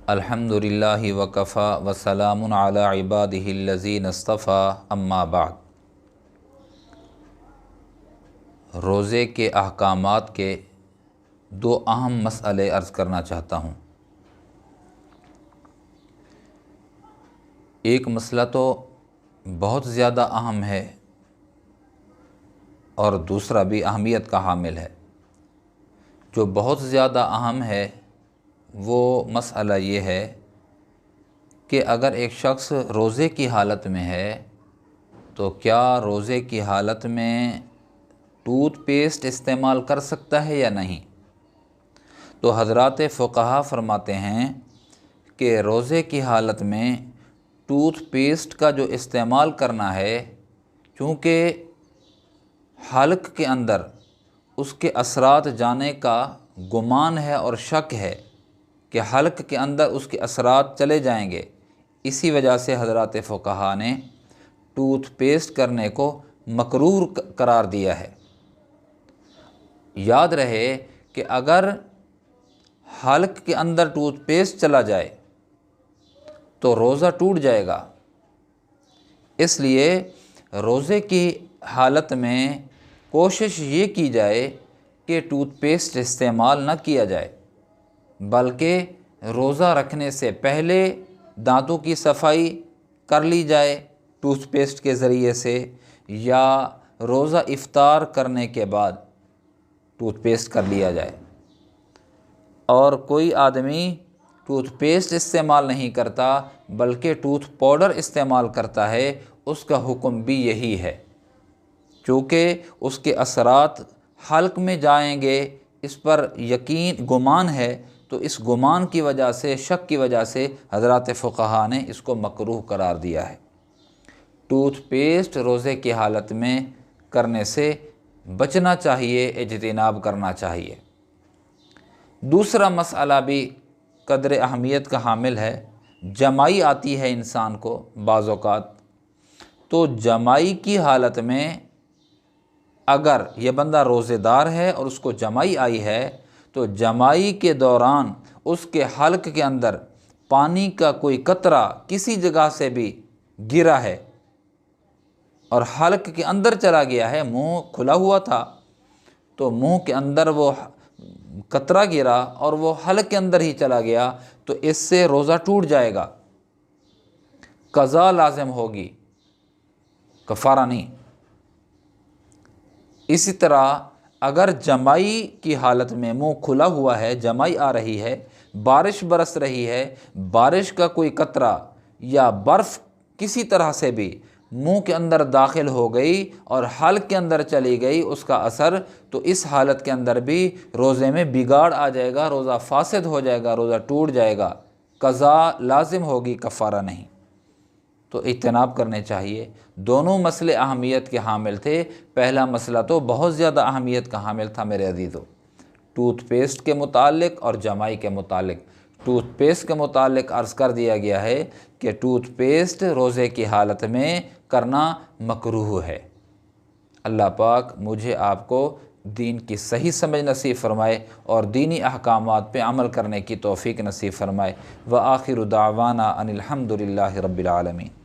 الحمدللہ وکفا وسلام علی عبادہ الذین اصطفیٰ اما بعد۔ روزے کے احکامات کے دو اہم مسئلے عرض کرنا چاہتا ہوں۔ ایک مسئلہ تو بہت زیادہ اہم ہے اور دوسرا بھی اہمیت کا حامل ہے۔ جو بہت زیادہ اہم ہے وہ مسئلہ یہ ہے کہ اگر ایک شخص روزے کی حالت میں ہے تو کیا روزے کی حالت میں ٹوتھ پیسٹ استعمال کر سکتا ہے یا نہیں؟ تو حضرات فقہا فرماتے ہیں کہ روزے کی حالت میں ٹوتھ پیسٹ کا جو استعمال کرنا ہے، چونکہ حلق کے اندر اس کے اثرات جانے کا گمان ہے اور شک ہے کہ حلق کے اندر اس کے اثرات چلے جائیں گے، اسی وجہ سے حضرات فقہا نے ٹوتھ پیسٹ کرنے کو مکروہ قرار دیا ہے۔ یاد رہے کہ اگر حلق کے اندر ٹوتھ پیسٹ چلا جائے تو روزہ ٹوٹ جائے گا۔ اس لیے روزے کی حالت میں کوشش یہ کی جائے کہ ٹوتھ پیسٹ استعمال نہ کیا جائے، بلکہ روزہ رکھنے سے پہلے دانتوں کی صفائی کر لی جائے ٹوتھ پیسٹ کے ذریعے سے، یا روزہ افطار کرنے کے بعد ٹوتھ پیسٹ کر لیا جائے۔ اور کوئی آدمی ٹوتھ پیسٹ استعمال نہیں کرتا بلکہ ٹوتھ پاؤڈر استعمال کرتا ہے، اس کا حکم بھی یہی ہے، چونکہ اس کے اثرات حلق میں جائیں گے اس پر یقین گمان ہے، تو اس گمان کی وجہ سے، شک کی وجہ سے حضرات فقہا نے اس کو مکروہ قرار دیا ہے۔ ٹوتھ پیسٹ روزے کی حالت میں کرنے سے بچنا چاہیے، اجتناب کرنا چاہیے۔ دوسرا مسئلہ بھی قدر اہمیت کا حامل ہے۔ جمائی آتی ہے انسان کو بعض اوقات، تو جمائی کی حالت میں اگر یہ بندہ روزے دار ہے اور اس کو جمائی آئی ہے تو جمائی کے دوران اس کے حلق کے اندر پانی کا کوئی قطرہ کسی جگہ سے بھی گرا ہے اور حلق کے اندر چلا گیا ہے، منہ کھلا ہوا تھا تو منہ کے اندر وہ قطرہ گرا اور وہ حلق کے اندر ہی چلا گیا، تو اس سے روزہ ٹوٹ جائے گا، قضا لازم ہوگی، کفارہ نہیں۔ اسی طرح اگر جمائی کی حالت میں منہ کھلا ہوا ہے، جمائی آ رہی ہے، بارش برس رہی ہے، بارش کا کوئی قطرہ یا برف کسی طرح سے بھی منہ کے اندر داخل ہو گئی اور حلق کے اندر چلی گئی اس کا اثر، تو اس حالت کے اندر بھی روزے میں بگاڑ آ جائے گا، روزہ فاسد ہو جائے گا، روزہ ٹوٹ جائے گا، قضا لازم ہوگی، کفارہ نہیں۔ تو اجتناب کرنے چاہیے۔ دونوں مسئلے اہمیت کے حامل تھے۔ پہلا مسئلہ تو بہت زیادہ اہمیت کا حامل تھا میرے عزیزو، ٹوتھ پیسٹ کے متعلق اور جمائی کے متعلق۔ ٹوتھ پیسٹ کے متعلق عرض کر دیا گیا ہے کہ ٹوتھ پیسٹ روزے کی حالت میں کرنا مکروہ ہے۔ اللہ پاک مجھے آپ کو دین کی صحیح سمجھ نصیب فرمائے اور دینی احکامات پہ عمل کرنے کی توفیق نصیب فرمائے۔ وآخر دعوانا ان الحمد للہ رب العالمین۔